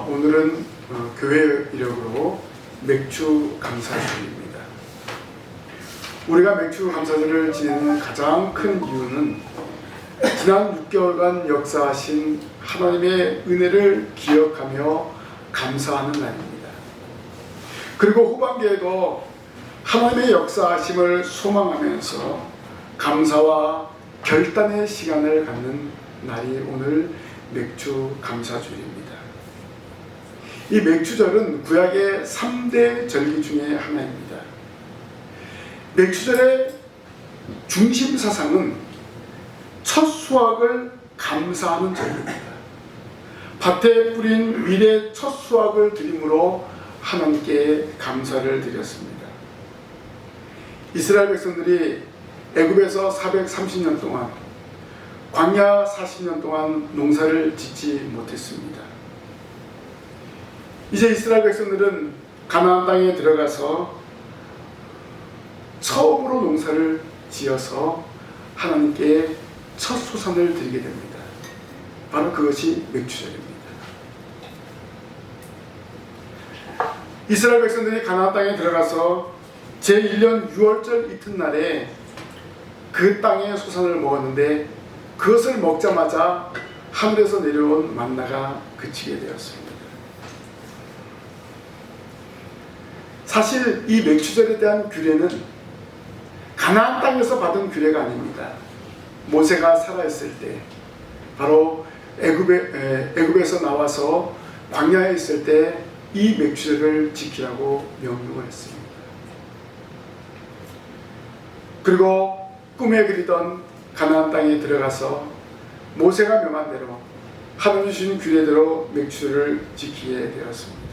오늘은 교회 이력으로 맥주 감사절입니다. 우리가 맥주 감사절을 지내는 가장 큰 이유는 지난 6개월간 역사하신 하나님의 은혜를 기억하며 감사하는 날입니다. 그리고 후반기에도 하나님의 역사하심을 소망하면서 감사와 결단의 시간을 갖는 날이 오늘 맥주 감사절입니다. 이 맥주절은 구약의 3대 절기 중에 하나입니다. 맥주절의 중심 사상은 첫 수확을 감사하는 절기입니다. 밭에 뿌린 밀의 첫 수확을 드림으로 하나님께 감사를 드렸습니다. 이스라엘 백성들이 애굽에서 430년 동안, 광야 40년 동안 농사를 짓지 못했습니다. 이제 이스라엘 백성들은 가나안 땅에 들어가서 처음으로 농사를 지어서 하나님께 첫 소산을 드리게 됩니다. 바로 그것이 맥주절입니다. 이스라엘 백성들이 가나안 땅에 들어가서 제1년 6월절 이튿날에 그 땅의 소산을 먹었는데 그것을 먹자마자 하늘에서 내려온 만나가 그치게 되었습니다. 사실 이 맥주절에 대한 규례는 가나안 땅에서 받은 규례가 아닙니다. 모세가 살아있을 때, 바로 애굽에서 나와서 광야에 있을 때 이 맥주절을 지키라고 명령을 했습니다. 그리고 꿈에 그리던 가나안 땅에 들어가서 모세가 명한 대로 하나님 주신 규례대로 맥주절을 지키게 되었습니다.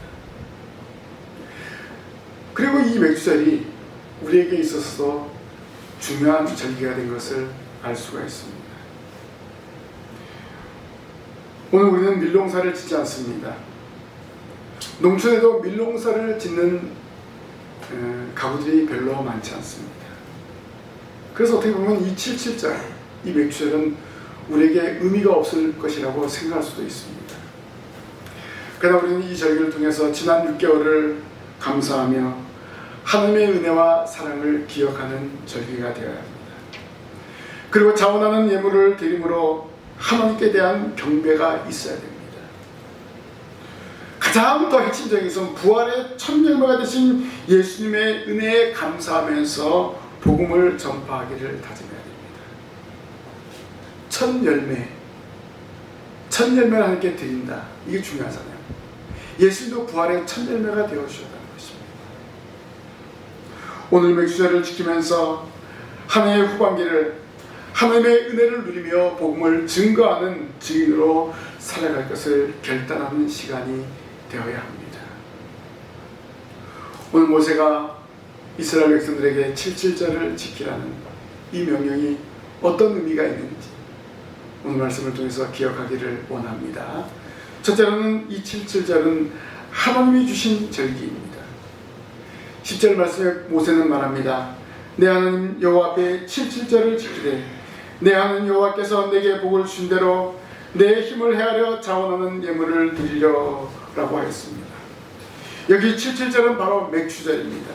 그리고 이 맥주절이 우리에게 있어서도 중요한 절기가 된 것을 알 수가 있습니다. 오늘 우리는 밀농사를 짓지 않습니다. 농촌에도 밀농사를 짓는 가구들이 별로 많지 않습니다. 그래서 어떻게 보면 이 77절, 이 맥주절은 우리에게 의미가 없을 것이라고 생각할 수도 있습니다. 그러나 우리는 이 절기를 통해서 지난 6개월을 감사하며 하나님의 은혜와 사랑을 기억하는 절기가 되어야 합니다. 그리고 자원하는 예물을 드림으로 하나님께 대한 경배가 있어야 됩니다. 가장 더 핵심적인 것은 부활의 첫 열매가 되신 예수님의 은혜에 감사하면서 복음을 전파하기를 다짐해야 됩니다. 첫 열매를 하나님께 드린다. 이게 중요하잖아요. 예수님도 부활의 첫 열매가 되어주셨다는 것입니다. 오늘 맥주절을 지키면서 한 해의 후반기를 하나님의 은혜를 누리며 복음을 증거하는 증인으로 살아갈 것을 결단하는 시간이 되어야 합니다. 오늘 모세가 이스라엘 백성들에게 77절을 지키라는 이 명령이 어떤 의미가 있는지 오늘 말씀을 통해서 기억하기를 원합니다. 첫째로는 이 77절은 하나님이 주신 절기입니다. 10절 말씀에 모세는 말합니다. 내 하나님 여호와 앞에 77절을 지키되 내 하나님 여호와께서 내게 복을 주신 대로 내 힘을 헤아려 자원하는 예물을 드리려라고 하였습니다. 여기 77절은 바로 맥주절입니다.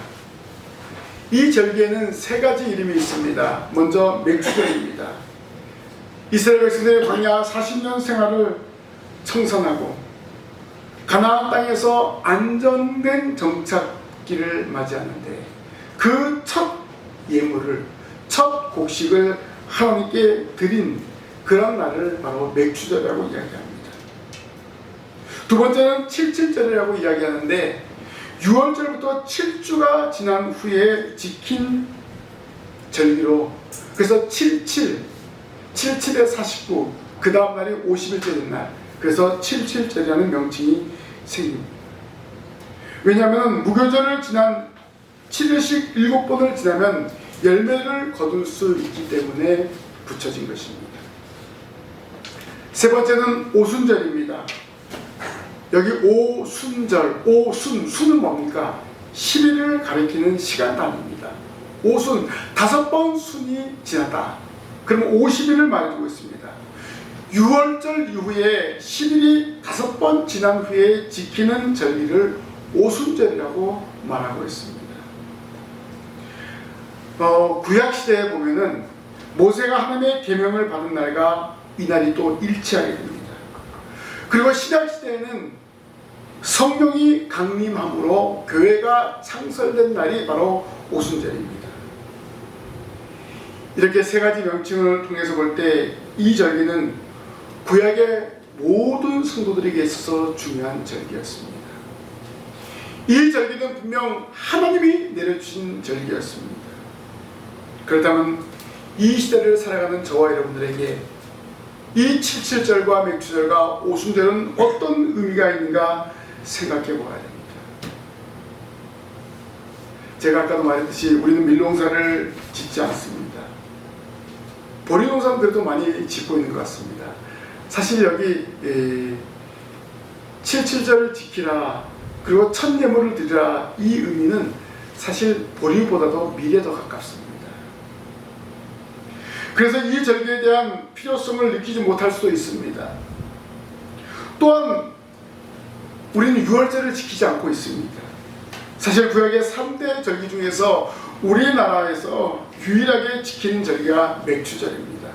이 절기에는 세 가지 이름이 있습니다. 먼저 맥주절입니다. 이스라엘 백성들의 광야 40년 생활을 청산하고 가나안 땅에서 안정된 정착기를 맞이하는데 그 첫 예물을, 첫 곡식을 하나님께 드린 그런 날을 바로 맥주절이라고 이야기합니다. 두 번째는 77절이라고 이야기하는데 6월절부터 7주가 지난 후에 지킨 절기로, 그래서 77에 49, 그 다음 날이 50일째인 날, 그래서 77절이라는 명칭이 생깁니다. 왜냐하면 무교절을 지난 7일씩 7번을 지나면 열매를 거둘 수 있기 때문에 붙여진 것입니다. 세 번째는 오순절입니다. 여기 오순절, 순은 뭡니까? 10일을 가리키는 시간 단위입니다. 오순, 5번 순이 지났다. 그러면 50일을 말해주고 있습니다. 6월절 이후에 10일이 5번 지난 후에 지키는 절기를 오순절이라고 말하고 있습니다. 구약시대에 보면은 모세가 하나님의 계명을 받은 날과 이 날이 또 일치하게 됩니다. 그리고 신약시대에는 성령이 강림함으로 교회가 창설된 날이 바로 오순절입니다. 이렇게 세 가지 명칭을 통해서 볼 때 이 절기는 구약의 모든 성도들에게 있어서 중요한 절기였습니다. 이 절기는 분명 하나님이 내려주신 절기였습니다. 그렇다면 이 시대를 살아가는 저와 여러분들에게 이 77절과 맥주절과 오순절은 어떤 의미가 있는가 생각해 보아야 됩니다. 제가 아까도 말했듯이 우리는 밀농사를 짓지 않습니다. 보리농사는 그래도 많이 짓고 있는 것 같습니다. 사실 여기 77절을 지키라 그리고 첫 예물을 드리라 이 의미는 사실 보리보다도 밀에 더 가깝습니다. 그래서 이 절기에 대한 필요성을 느끼지 못할 수도 있습니다. 또한 우리는 유월절을 지키지 않고 있습니다. 사실 구약의 3대 절기 중에서 우리나라에서 유일하게 지키는 절기가 맥추절입니다.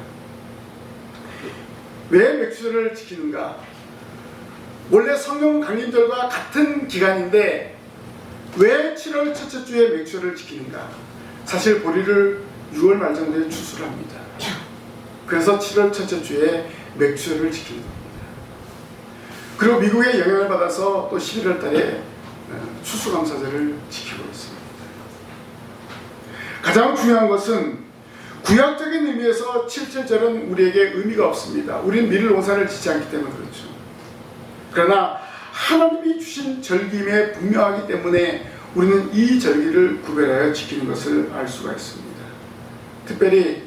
왜 맥추절을 지키는가? 원래 성령 강림절과 같은 기간인데 왜 7월 첫째 주에 맥추절을 지키는가? 사실 보리를 6월 말 정도에 추수를 합니다. 그래서 7월 첫째 주에 맥추절을 지키는 겁니다. 그리고 미국의 영향을 받아서 또 11월 달에 추수감사절을 지키고 있습니다. 가장 중요한 것은 구약적인 의미에서 77절은 우리에게 의미가 없습니다. 우리는 밀 농사를 짓지 않기 때문에 그렇죠. 그러나 하나님이 주신 절기임에 분명하기 때문에 우리는 이 절기를 구별하여 지키는 것을 알 수가 있습니다. 특별히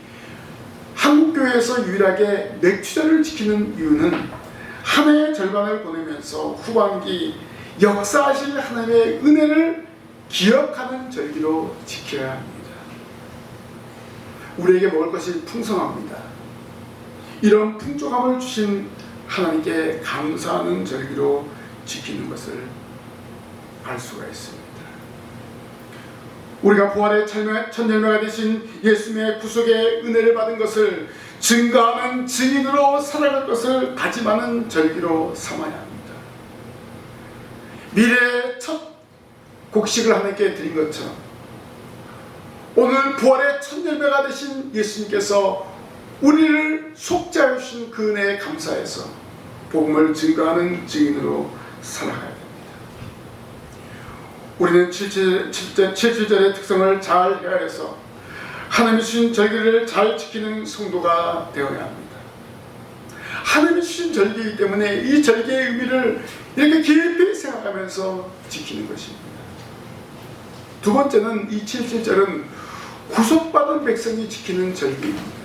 한국교회에서 유일하게 맥추절을 지키는 이유는 한 해의 절반을 보내면서 후반기 역사하신 하나님의 은혜를 기억하는 절기로 지켜야 합니다. 우리에게 먹을 것이 풍성합니다. 이런 풍족함을 주신 하나님께 감사하는 절기로 지키는 것을 알 수가 있습니다. 우리가 부활의 첫 열매가 되신 예수님의 구속의 은혜를 받은 것을 증거하는 증인으로 살아갈 것을 다짐하는 절기로 삼아야 합니다. 미래의 첫 곡식을 하나님께 드린 것처럼 오늘 부활의 첫 열매가 되신 예수님께서 우리를 속죄하여 주신 그 은혜에 감사해서 복음을 증거하는 증인으로 살아가야 됩니다. 우리는 77절의 특성을 잘 헤아려서 하나님이 주신 절기를 잘 지키는 성도가 되어야 합니다. 하나님이 주신 절기이기 때문에 이 절기의 의미를 이렇게 깊이 생각하면서 지키는 것입니다. 두 번째는 이 77절은 구속받은 백성이 지키는 절기입니다.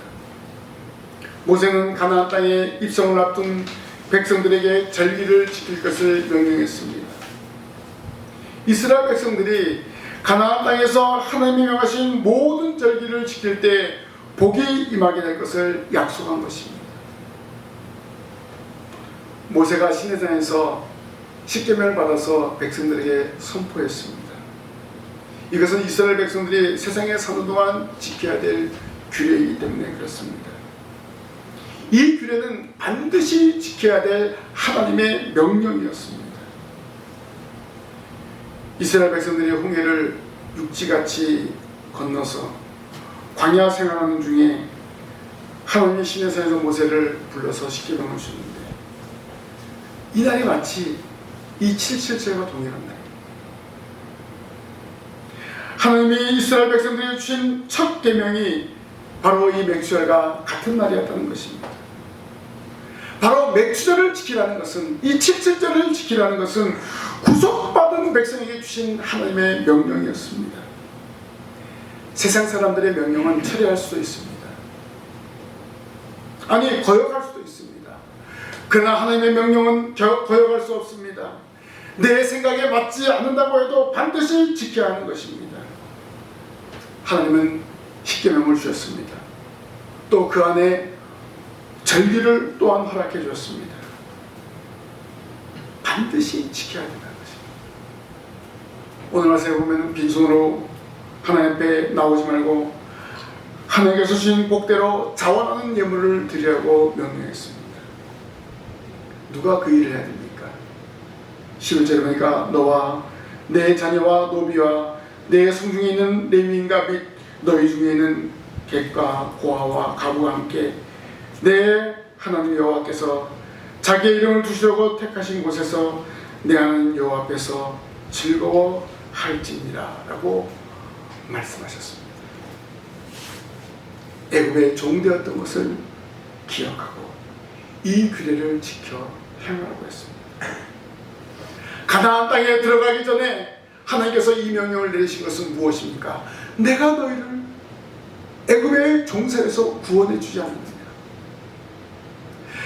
모세는 가나안 땅에 입성을 앞둔 백성들에게 절기를 지킬 것을 명령했습니다. 이스라엘 백성들이 가나안 땅에서 하나님이 명하신 모든 절기를 지킬 때 복이 임하게 될 것을 약속한 것입니다. 모세가 시내산에서 십계명을 받아서 백성들에게 선포했습니다. 이것은 이스라엘 백성들이 세상에 사는 동안 지켜야 될 규례이기 때문에 그렇습니다. 이 규례는 반드시 지켜야 될 하나님의 명령이었습니다. 이스라엘 백성들이 홍해를 육지같이 건너서 광야 생활하는 중에 하나님이 시내산에서 모세를 불러서 십계명을 주는데 이 날이 마치 이 77절과 동일한 날입니다. 하나님이 이스라엘 백성들이 주신 첫 계명이 바로 이 맥추절과 같은 날이었다는 것입니다. 바로 맥추절을 지키라는 것은, 이 77절을 지키라는 것은 구속받은 백성에게 주신 하나님의 명령이었습니다. 세상 사람들의 명령은 철회할 수도 있습니다. 아니, 거역할 수도 있습니다. 그러나 하나님의 명령은 거역할 수 없습니다. 내 생각에 맞지 않는다고 해도 반드시 지켜야 하는 것입니다. 하나님은 십계명을 주셨습니다. 또 그 안에 절기를 또한 허락해 주었습니다. 반드시 지켜야 된다는 것입니다. 오늘 말씀에 보면 빈손으로 하나님 앞에 나오지 말고 하나님께서 주신 복대로 자원하는 예물을 드리라고 명령했습니다. 누가 그 일을 해야 됩니까? 11절에 보니까 너와 내 자녀와 노비와 내 성중에 있는 레위인과 및 너희 중에 있는 객과 고아와 가부와 함께 내 하나님 여호와께서 자기의 이름을 두시려고 택하신 곳에서 내 하나님 여호와 앞에서 즐거워할지니라 라고 말씀하셨습니다. 애굽의 종되었던 것을 기억하고 이 규례를 지켜 행하라고 했습니다. 가나안 땅에 들어가기 전에 하나님께서 이 명령을 내리신 것은 무엇입니까? 내가 너희를 애굽의 종살에서 구원해 주지 않느냐.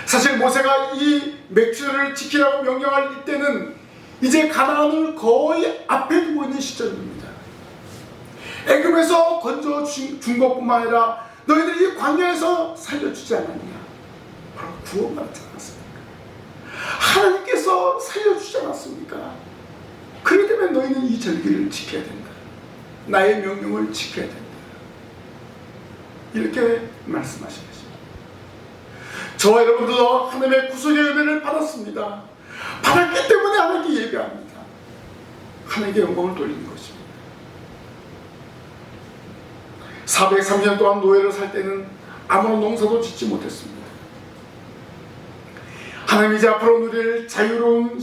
사실 모세가 이 맥주를 지키라고 명령할 이때는 이제 가나안을 거의 앞에 두고 있는 시절입니다. 애굽에서 건져 준 것뿐만 아니라 너희들이 광야에서 살려주지 않았느냐. 바로 구원받지 않았습니까? 하나님께서 살려주지 않았습니까? 그렇기 때문에 너희는 이 절기를 지켜야 된다. 나의 명령을 지켜야 된다. 이렇게 말씀하신 것입니다. 저와 여러분들도 하나님의 구속의 은혜를 받았습니다. 받았기 때문에 하나님께 예배합니다. 하나님께 영광을 돌리는 것입니다. 430년 동안 노예를 살 때는 아무런 농사도 짓지 못했습니다. 하나님 이제 앞으로 누릴 자유로운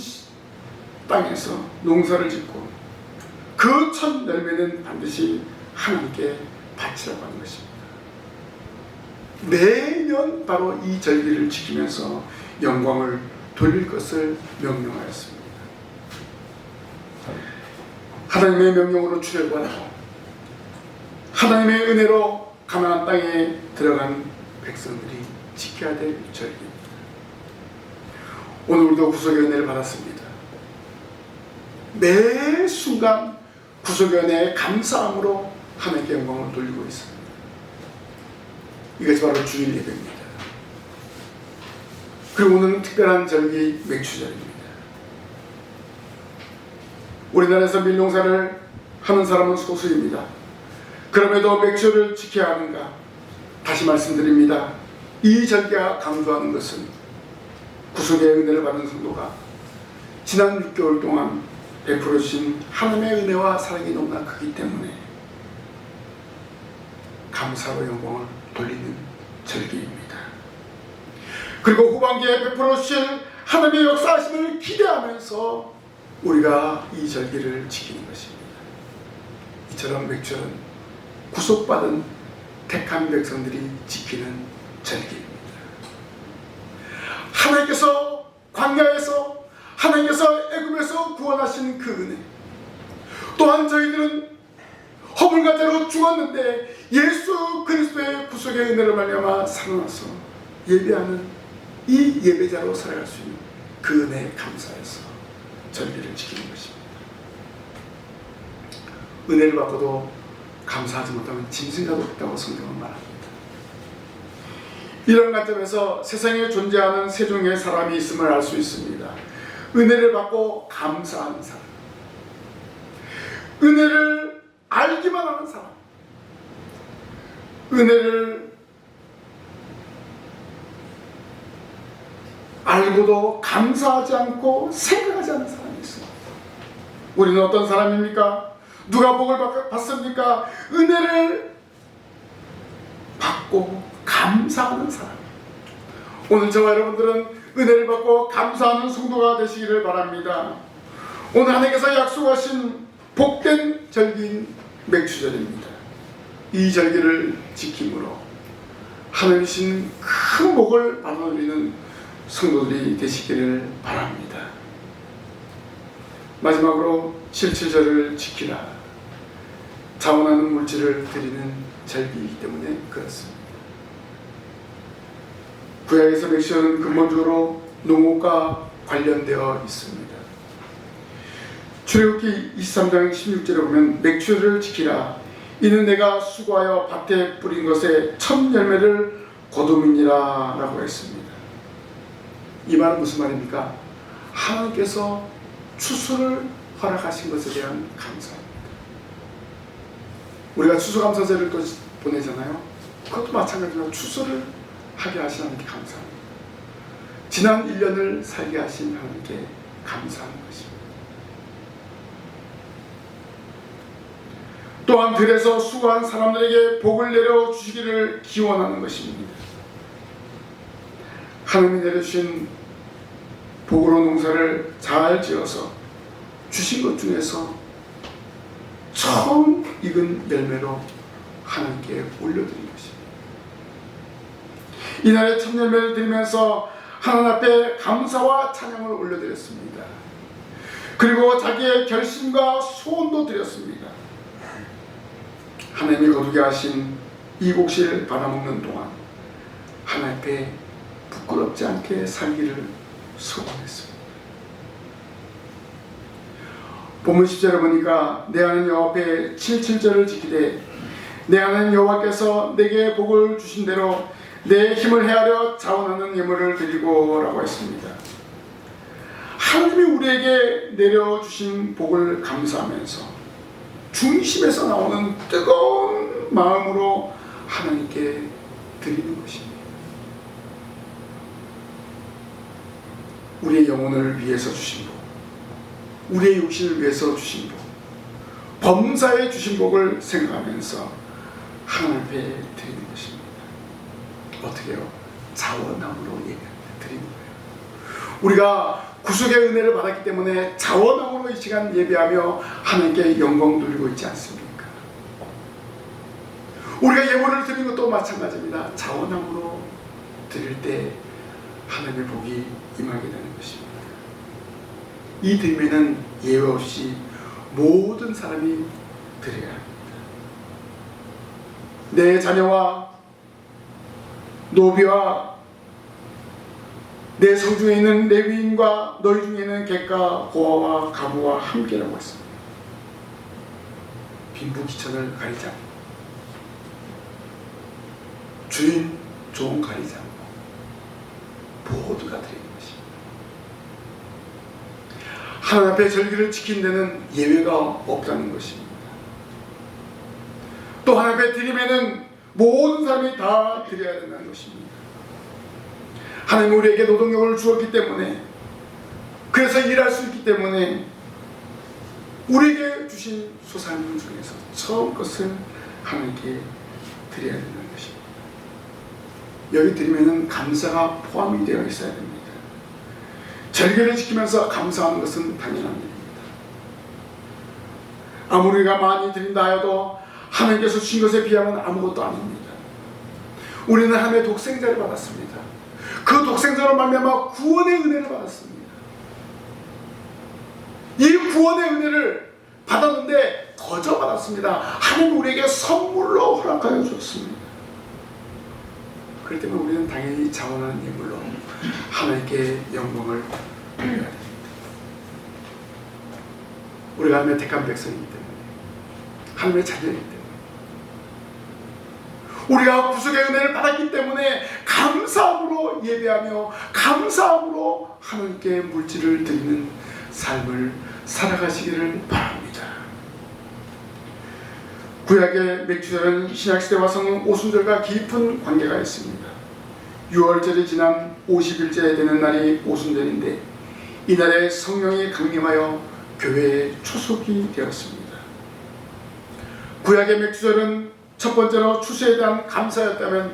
땅에서 농사를 짓고 그 첫 열매는 반드시 하나님께 바치라고 하는 것입니다. 매년 바로 이 절기를 지키면서 영광을 돌릴 것을 명령하였습니다. 하나님의 명령으로 출애굽하고 하나님의 은혜로 가나안 땅에 들어간 백성들이 지켜야 될 절기입니다. 오늘 우리도 구속의 은혜를 받았습니다. 매 순간 구속의 은혜에 감사함으로 하나님께 영광을 돌리고 있습니다. 이것이 바로 주일 예배입니다. 그리고 오늘은 특별한 절기 맥주절입니다. 우리나라에서 밀농사를 하는 사람은 소수입니다. 그럼에도 맥주를 지켜야 하는가? 다시 말씀드립니다. 이 절기가 강조하는 것은 구속의 은혜를 받은 성도가 지난 6개월 동안 베풀어 주신 하나님의 은혜와 사랑이 너무나 크기 때문에 감사로 영광을 돌리는 절기입니다. 그리고 후반기에 베풀어 주실 하나님의 역사하심을 기대하면서 우리가 이 절기를 지키는 것입니다. 이처럼 맥주는 구속받은 택한 백성들이 지키는 절기입니다. 하나님께서 광야에서 하나님께서 애굽에서 구원하신 그 은혜, 또한 저희들은 허물과대로 죽었는데 예수 그리스도의 구속의 은혜를 말미암아 살아나서 예배하는 이 예배자로 살아갈 수 있는 그 은혜에 감사해서 절기를 지키는 것입니다. 은혜를 받고도 감사하지 못하면 짐승과도 없다고 성경은 말합니다. 이런 관점에서 세상에 존재하는 세 종의 사람이 있음을 알 수 있습니다. 은혜를 받고 감사하는 사람, 은혜를 알기만 하는 사람, 은혜를 알고도 감사하지 않고 생각하지 않는 사람이 있습니다. 우리는 어떤 사람입니까? 누가 복을 받습니까? 은혜를 받고 감사하는 사람. 오늘 저와 여러분들은 은혜를 받고 감사하는 성도가 되시기를 바랍니다. 오늘 하나님께서 약속하신 복된 절기인 맥주절입니다. 이 절기를 지킴으로 하나님 주신 큰 복을 받아들이는 성도들이 되시기를 바랍니다. 마지막으로 실칠절을 지키라. 자원하는 물질을 드리는 절기이기 때문에 그렇습니다. 구약에서 맥주절은 근본적으로 농업과 관련되어 있습니다. 출애굽기 23장 16절에 보면 맥주절을 지키라. 이는 내가 수고하여 밭에 뿌린 것의 첫 열매를 거둠이니라 라고 했습니다. 이 말은 무슨 말입니까? 하나님께서 추수를 허락하신 것에 대한 감사입니다. 우리가 추수감사제를 또 보내잖아요. 그것도 마찬가지로 추수를 하게 하신 하나님께 감사합니다. 지난 1년을 살게 하신 하나님께 감사하는 것입니다. 또한 들에서 수고한 사람들에게 복을 내려주시기를 기원하는 것입니다. 하나님이 내려주신 복으로 농사를 잘 지어서 주신 것 중에서 처음 익은 열매로 하나님께 올려드린 것입니다. 이날의 첫 열매를 드리면서 하나님 앞에 감사와 찬양을 올려드렸습니다. 그리고 자기의 결심과 소원도 드렸습니다. 하나님이 거두게 하신 이 곡식을 받아먹는 동안 하나님 앞에 부끄럽지 않게 살기를 소원했습니다. 본문 10절에 보니까 내 하나님 여호와 앞에 7절을 지키되 내 하나님 여호와께서 내게 복을 주신 대로 내 힘을 헤아려 자원하는 예물을 드리고 라고 했습니다. 하나님이 우리에게 내려주신 복을 감사하면서 중심에서 나오는 뜨거운 마음으로 하나님께 드리는 것입니다. 우리의 영혼을 위해서 주신 복, 우리의 육신을 위해서 주신 복, 범사에 주신 복을 생각하면서 하나님 앞에 드리는 것입니다. 어떻게 해요? 자원함으로 드리는 거예요. 우리가 구속의 은혜를 받았기 때문에 자원함으로 이 시간 예배하며 하나님께 영광 돌리고 있지 않습니까? 우리가 예물을 드리는 것도 마찬가지입니다. 자원함으로 드릴 때 하나님의 복이 임하게 되는 것입니다. 이 드림에는 예외 없이 모든 사람이 드려야 합니다. 내 자녀와 노비와 내 성중에 있는 레위인과 너희 중에 있는 객과 고아와 가부와 함께라고 했습니다. 빈부귀천을 가리지 않고 주인 종 가리지 않고 모두가 드리는 것입니다. 하나님 앞에 절기를 지킨 데는 예외가 없다는 것입니다. 또 하나님 앞에 드림에는 모든 사람이 다 드려야 된다는 것입니다. 하나님 우리에게 노동력을 주었기 때문에, 그래서 일할 수 있기 때문에 우리에게 주신 소산품 중에서 처음 것을 하나님께 드려야 된다는 것입니다. 여기 드리면은 감사가 포함이 되어 있어야 됩니다. 절개를 지키면서 감사하는 것은 당연한 일입니다. 아무리 우리가 많이 드린다 하여도 하나님께서 주신 것에 비하면 아무것도 아닙니다. 우리는 하나님의 독생자를 받았습니다. 그 독생자로 말미암아 구원의 은혜를 받았습니다. 이 구원의 은혜를 받았는데 거저 받았습니다. 하나님 우리에게 선물로 허락하여 주었습니다. 그렇기 때문에 우리는 당연히 자원하는 예물로 하나님께 영광을 돌려야 됩니다. 우리가 하나님의 택한 백성이기 때문에, 하나님의 자녀이기 때문에, 우리가 구속의 은혜를 받았기 때문에 감사함으로 예배하며 감사함으로 하나님께 물질을 드리는 삶을 살아가시기를 바랍니다. 구약의 맥주절은 신약시대와 성령 오순절과 깊은 관계가 있습니다. 6월절이 지난 50일째 되는 날이 오순절인데, 이날에 성령이 강림하여 교회에 초속이 되었습니다. 구약의 맥주절은 첫 번째로 추수에 대한 감사였다면,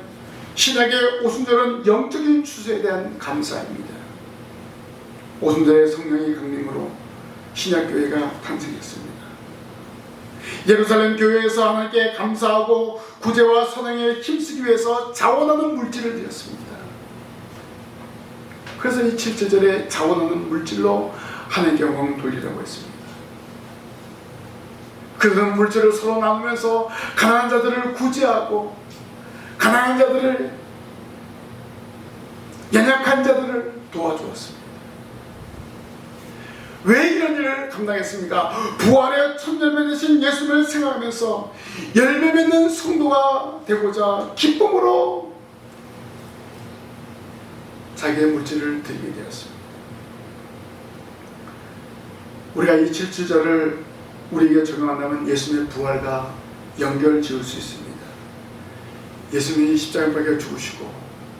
신약의 오순절은 영적인 추수에 대한 감사입니다. 오순절의 성령의 강림으로 신약교회가 탄생했습니다. 예루살렘 교회에서 하나님께 감사하고 구제와 선행에 힘쓰기 위해서 자원하는 물질을 드렸습니다. 그래서 이 7절에 자원하는 물질로 하나님께 영광 돌리라고 했습니다. 그런 물질을 서로 나누면서 가난한 자들을 구제하고, 가난한 자들을, 연약한 자들을 도와주었습니다. 왜 이런 일을 감당했습니까? 부활의 첫 열매 되신 예수님을 생각하면서 열매 맺는 성도가 되고자 기쁨으로 자기의 물질을 드리게 되었습니다. 우리가 이 77절을 우리에게 적용한다면 예수님의 부활과 연결 지을 수 있습니다. 예수님이 십자가에 박혀 죽으시고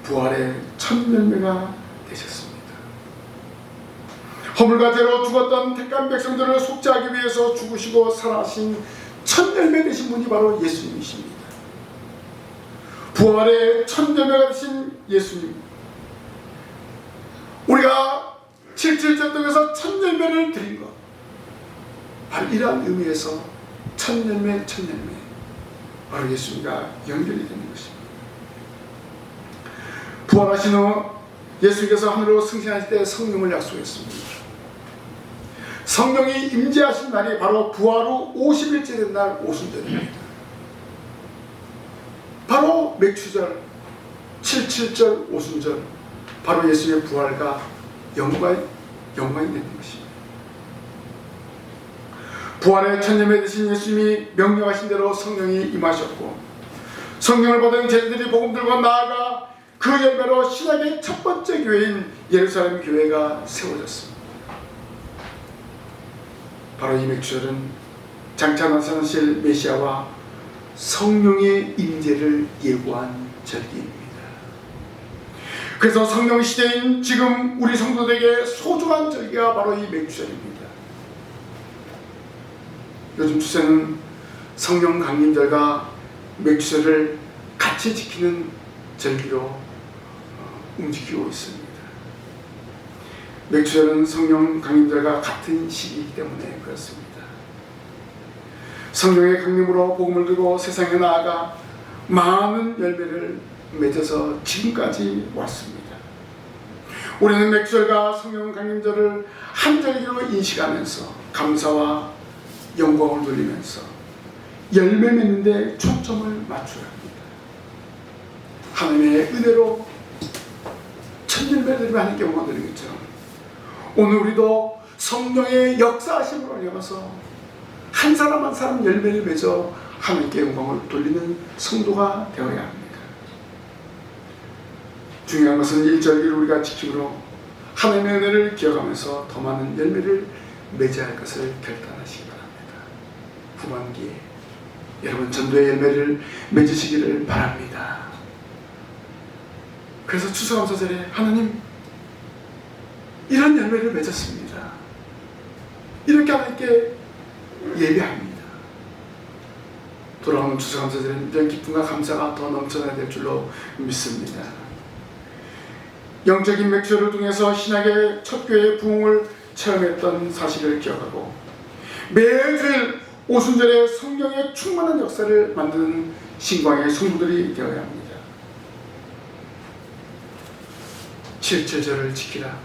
부활의 첫 열매가 되셨습니다. 허물과 죄로 죽었던 택한 백성들을 속죄하기 위해서 죽으시고 살아신 첫 열매 되신 분이 바로 예수님이십니다. 부활의 첫 열매가 되신 예수님, 우리가 77절 통해서 첫 열매를 드린 것, 바로 이러한 의미에서 첫 열매 바로 예수님과 연결이 되는 것입니다. 부활하신 후 예수님께서 하늘로 승천하실 때 성령을 약속했습니다. 성령이 임재하신 날이 바로 부활 후 50일째 된 날 오순절입니다. 바로 맥추절, 77절 오순절, 바로 예수님의 부활과 연관이 되는 것입니다. 부활의 첫 열매 되신 예수님이 명령하신 대로 성령이 임하셨고, 성령을 받은 제자들이 복음 들고 나아가 그 열매로 신약의 첫 번째 교회인 예루살렘 교회가 세워졌습니다. 바로 이 맥주절은 장차 나타나실 메시아와 성령의 임재를 예고한 절기입니다. 그래서 성령 시대인 지금 우리 성도들에게 소중한 절기가 바로 이 맥주절입니다. 요즘 추세는 성령 강림절과 맥주절을 같이 지키는 절기로 움직이고 있습니다. 맥주절은 성령 강림절과 같은 시기이기 때문에 그렇습니다. 성령의 강림으로 복음을 들고 세상에 나아가 많은 열매를 맺어서 지금까지 왔습니다. 우리는 맥주절과 성령 강림절을 한 절기로 인식하면서 감사와 영광을 돌리면서 열매 맺는 데 초점을 맞춰야 합니다. 하나님의 은혜로 첫 열매들이 하나님께 영광 드리는 것처럼 오늘 우리도 성령의 역사하심으로 인해서 한 사람 한 사람 열매를 맺어 하나님께 영광을 돌리는 성도가 되어야 합니다. 중요한 것은 1절기를 우리가 지킴으로 하나님의 은혜를 기억하면서 더 많은 열매를 맺어야 할 것을 결단하시기 바랍니다. 후반기에 여러분 전도의 열매를 맺으시기를 바랍니다. 그래서 추수감사절에 하나님 이런 열매를 맺었습니다. 이렇게 하나님께 예배합니다. 돌아오는 추수감사절에는 이런 기쁨과 감사가 더 넘쳐나야 될 줄로 믿습니다. 영적인 맥주를 통해서 신약의 첫 교회의 부흥을 체험했던 사실을 기억하고 매주일 오순절에 성령의 충만한 역사를 만드는 신광의 성도들이 되어야 합니다. 77절을 지키라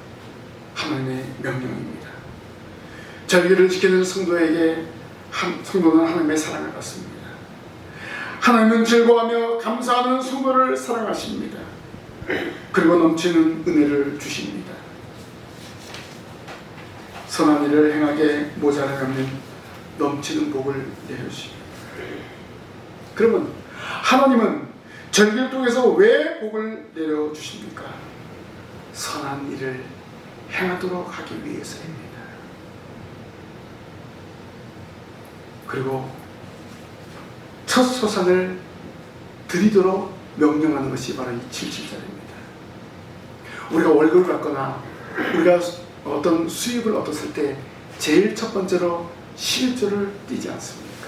하나님의 명령입니다. 절기를 지키는 성도에게 성도는 하나님의 사랑을 받습니다. 하나님은 즐거워하며 감사하는 성도를 사랑하십니다. 그리고 넘치는 은혜를 주십니다. 선한 일을 행하게 모자라면 넘치는 복을 내려주십니다. 그러면 하나님은 절기를 통해서 왜 복을 내려주십니까? 선한 일을 행하도록 하기 위해서입니다. 그리고 첫 소산을 드리도록 명령하는 것이 바로 이 77절입니다. 우리가 월급을 받거나 우리가 어떤 수입을 얻었을 때 제일 첫 번째로 11조를 띄지 않습니까?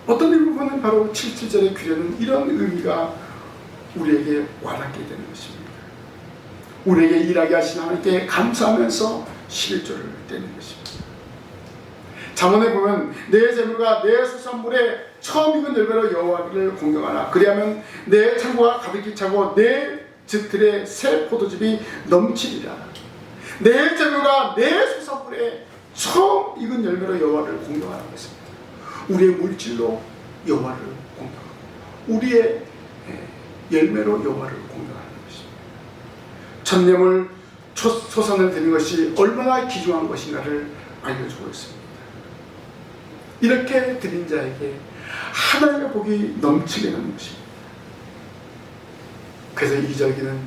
어떤 부분은 바로 77절의 규례는 이런 의미가 우리에게 와닿게 되는 것입니다. 우리에게 일하게 하신 하나님께 감사하면서 11조를 떼는 것입니다. 잠언에 보면 내 재물과 내 수산물에 처음 익은 열매로 여호와를 공경하라. 그리하면 내 창고가 가득히 차고 내 즙들의 새 포도즙이 넘치리라. 내 재물과 내 수산물에 처음 익은 열매로 여호와를 공경하라고 했습니다. 우리의 물질로 여호와를 공경하고 우리의 열매로 여호와를 공경하는 것입니다. 첫예물 첫 소산을 드리는 것이 얼마나 귀중한 것인가를 알려주고 있습니다. 이렇게 드린 자에게 하나님의 복이 넘치게 되는 것입니다. 그래서 이 절기는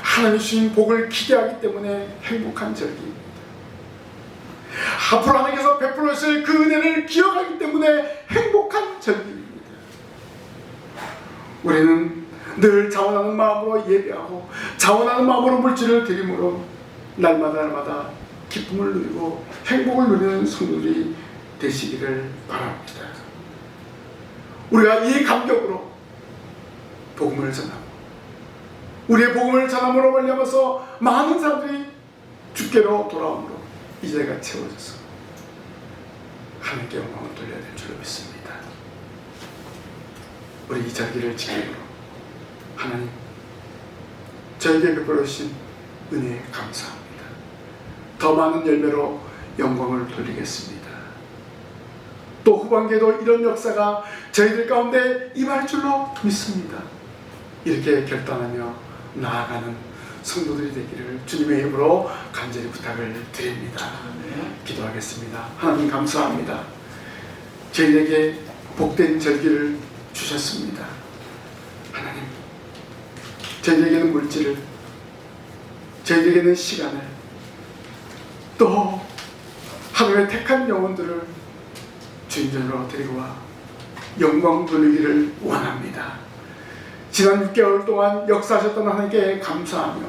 하나님 주신 복을 기대하기 때문에 행복한 절기입니다. 앞으로 하나님께서 베풀으실 그 은혜를 기억하기 때문에 행복한 절기입니다. 우리는 늘 자원하는 마음으로 예배하고 자원하는 마음으로 물질을 드림으로 날마다 기쁨을 누리고 행복을 누리는 성도들이 되시기를 바랍니다. 우리가 이 감격으로 복음을 전하고 우리의 복음을 전함으로 말미암아서 많은 사람들이 주께로 돌아오므로 이 자리가 채워져서 하나님께 영광을 돌려야 될 줄로 믿습니다. 우리 이 자리를 지킴으로 하나님 저에게 베풀어 주신 은혜에 감사합니다. 더 많은 열매로 영광을 돌리겠습니다. 또 후반기에도 이런 역사가 저희들 가운데 임할 줄로 믿습니다. 이렇게 결단하며 나아가는 성도들이 되기를 주님의 이름으로 간절히 부탁을 드립니다. 기도하겠습니다. 하나님 감사합니다. 저희에게 복된 절기를 주셨습니다. 하나님 저희에게는 물질을, 저희에게는 시간을, 또 하나님의 택한 영혼들을 주인전으로 데리고 와 영광 돌리기를 원합니다. 지난 6개월 동안 역사하셨던 하나님께 감사하며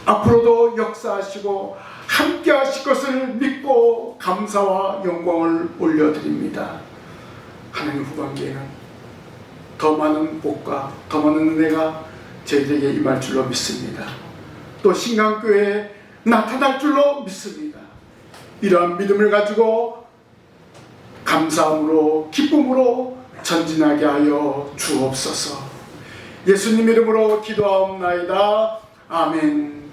앞으로도 역사하시고 함께 하실 것을 믿고 감사와 영광을 올려드립니다. 하나님 후반기에는 더 많은 복과 더 많은 은혜가 저희들에게 임할 줄로 믿습니다. 또 신강교회에 나타날 줄로 믿습니다. 이러한 믿음을 가지고 감사함으로 기쁨으로 전진하게 하여 주옵소서. 예수님 이름으로 기도하옵나이다. 아멘.